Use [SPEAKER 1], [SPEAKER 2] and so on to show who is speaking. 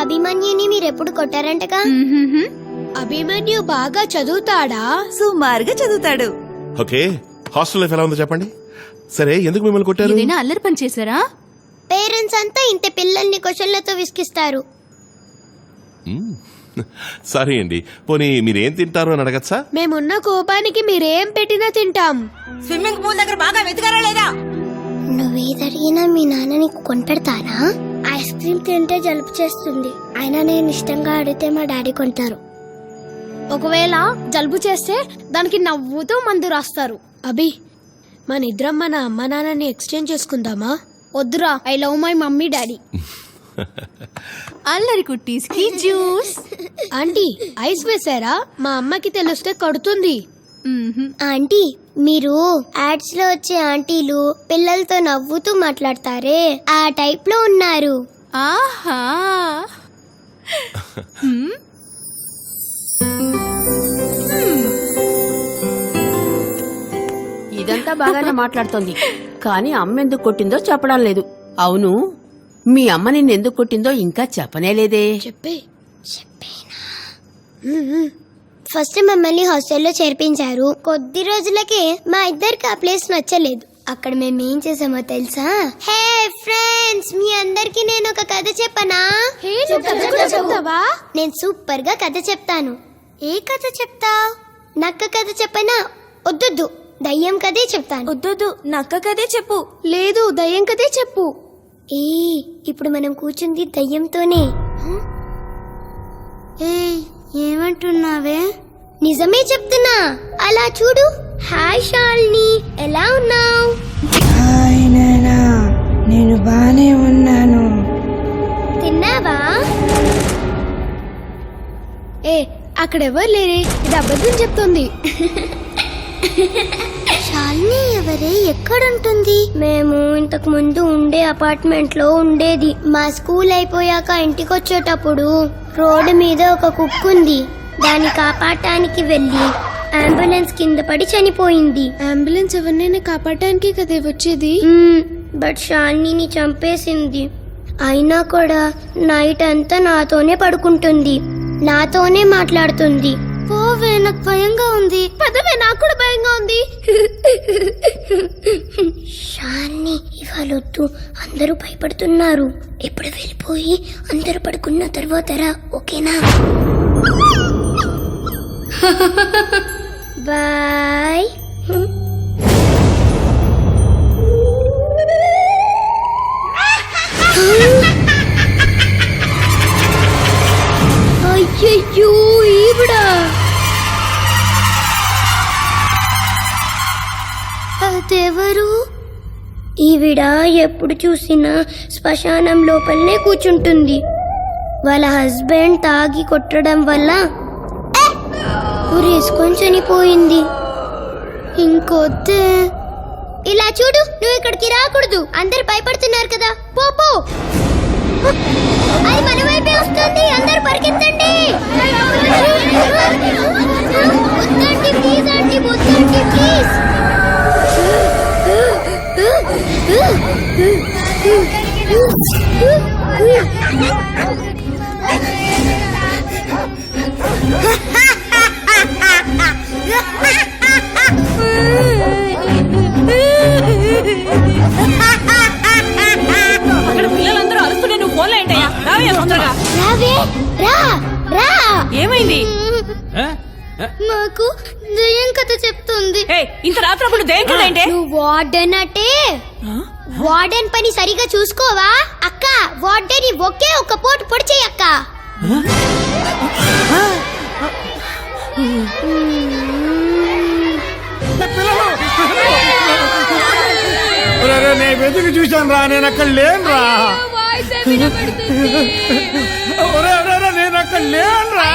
[SPEAKER 1] అభిమన్యుని మీరెప్పుడు కొట్టారంటగా?
[SPEAKER 2] అభిమన్యు బాగా చదువుతాడా?
[SPEAKER 3] సుమారుగా చదువుతాడు.
[SPEAKER 4] ఓకే, హాస్టల్ లైఫ్ ఎలా ఉందో చెప్పండి. సరే, ఎందుకు మిమ్మల్ని కొట్టారు?
[SPEAKER 5] ఏదైనా అల్లరి పని చేశారా?
[SPEAKER 1] పేరెంట్స్ అంతా ఇంత పిల్లల్ని క్వశ్చన్లతో విసిగిస్తారు.
[SPEAKER 4] సారీ అండి. పోనీ మీరేం తింటారు అని అడగచ్చా?
[SPEAKER 2] మేమున్న కోపానికి మీరేం పెట్టినా తింటాం.
[SPEAKER 3] స్విమ్మింగ్ పూల్ దగ్గర బాగా వెతకారా లేదా?
[SPEAKER 1] నువ్వేదడిగినా మీ నాన్న నీకు కొనిపెడతారా? ఐస్ క్రీమ్ తింటే జలుబు చేస్తుంది, అయినా నేను ఇష్టంగా అడిగితే మా డాడీ కొంటారు.
[SPEAKER 2] ఒకవేళ జలుబు చేస్తే దానికి నవ్వుతూ మందు రాస్తారు. అభి, మన ఇద్దరం మన అమ్మ నాన్నని ఎక్స్చేంజ్ చేసుకుందామా? వద్దురా, I love my mummy daddy.
[SPEAKER 5] అల్లరి కుట్టీస్ కి జ్యూస్.
[SPEAKER 2] ఆంటీ, ఐస్ వేసారా? మా అమ్మకి తెలిస్తే కొడుతుంది.
[SPEAKER 1] ఆంటీ, మీరు యాడ్స్ లో వచ్చే ఆంటీలు పిల్లలతో నవ్వుతూ మాట్లాడతారే, ఆ టైప్ లో ఉన్నారు.
[SPEAKER 5] ఆహా.
[SPEAKER 6] ఇదంతా బాగానే మాట్లాడుతోంది, కానీ అమ్మ ఎందుకు కొట్టిందో చెప్పడం లేదు. అవును, మీ అమ్మ నిన్ను ఎందుకు కొట్టిందో ఇంకా చెప్పనేలేదే.
[SPEAKER 2] చెప్పే.
[SPEAKER 1] ఫస్ట్ మమ్మల్ని హాస్టల్లో చేర్పించారు. కొద్ది రోజులకే మా ఇద్దరికి ఆ ప్లేస్ నచ్చలేదు. అక్కడ మేము ఏం చేసామో తెలుసా? హే ఫ్రెండ్స్, మీ అందరికి నేను ఒక కథ చెప్పనా?
[SPEAKER 2] చెప్తావా?
[SPEAKER 1] నేను సూపర్ గా కథ చెప్తాను. ఏ కథ చెప్తావ్? నక్క కథ చెప్పనా? వద్దు, దయ్యం కథే చెప్తాను.
[SPEAKER 3] వద్దు, నక్క కదే చెప్పు.
[SPEAKER 2] లేదు, దయ్యం కదే చెప్పు.
[SPEAKER 1] ఇప్పుడు మనం కూర్చుంది దయ్యంతోనే. ఏమంటున్నావే? నిజమే చెప్తున్నా, అలా చూడు. హాయ్ శాలిని, ఎలా ఉన్నావు?
[SPEAKER 7] హాయ్ నానా, నేను బానే ఉన్నాను.
[SPEAKER 1] తిన్నావా?
[SPEAKER 2] అక్కడెవరు లేరే, ఇది అబద్ధం చెప్తుంది.
[SPEAKER 1] శాలిని ఎవరే? ఎక్కడుంటుంది? మేము ఇంతకు ముందు ఉండే అపార్ట్మెంట్ లో ఉండేది. మా స్కూల్ అయిపోయాక ఇంటికి వచ్చేటప్పుడు రోడ్డు మీద ఒక కుక్క ఉంది. దాన్ని కాపాడటానికి వెళ్లి అంబులెన్స్ కింద పడి చనిపోయింది.
[SPEAKER 2] అంబులెన్స్ ఎవరినైనా కాపాడటానికి కదా వచ్చేది.
[SPEAKER 1] బట్ శాలిని చంపేసింది. అయినా కూడా నైట్ అంతా నాతోనే పడుకుంటుంది, నాతోనే మాట్లాడుతుంది. పోవే, నాకు భయంగా ఉంది.
[SPEAKER 2] పదవే, నాకు కూడా భయంగా ఉంది.
[SPEAKER 1] శాలిని, ఇవాళ వద్దు, అందరూ భయపడుతున్నారు. ఎప్పుడు వెళ్ళిపోయి అందరూ పడుకున్న తర్వాత రా, ఓకేనా? బాయ్. అయ్యయ్యో, ఈవిడా? అదెవరు? ఈవిడ ఎప్పుడు చూసినా శ్మశానం లోపలనే కూర్చుంటుంది. వాళ్ళ హస్బెండ్ తాగి కొట్టడం వల్ల ఉరేసుకొని చనిపోయింది. ఇంకొద్దే. ఇలా చూడు, నువ్వు ఇక్కడికి రాకూడదు, అందరు భయపడుతున్నారు కదా. పో. అది మన వైపే వస్తుంది, అందరు పరిగెత్తండి. వద్దండి ప్లీజ్, ఆంటీ వద్దండి ప్లీజ్.
[SPEAKER 3] అక్కడ పిల్లలందరూ అరుస్తుంటే నువ్వు ఫోన్లో ఏంటయ్యా? రావే తొందరగా.
[SPEAKER 1] రా.
[SPEAKER 3] ఏమైంది?
[SPEAKER 1] మాకు దయ్యం కథ చెప్తుంది.
[SPEAKER 3] ఇంత రాత్రప్పుడు దయ్యం కథ ఏంటే?
[SPEAKER 1] నువ్వు వార్డెన్ అంటే వార్డెన్ పని సరిగా చూసుకోవా? అక్క, వార్డెన్ ఒకే ఒక పోటు పొడిచేయి అక్క.
[SPEAKER 8] నేను వెతికి చూశాను రా, నేను అక్కడ లేను రా. నేను అక్కడ లేను రా.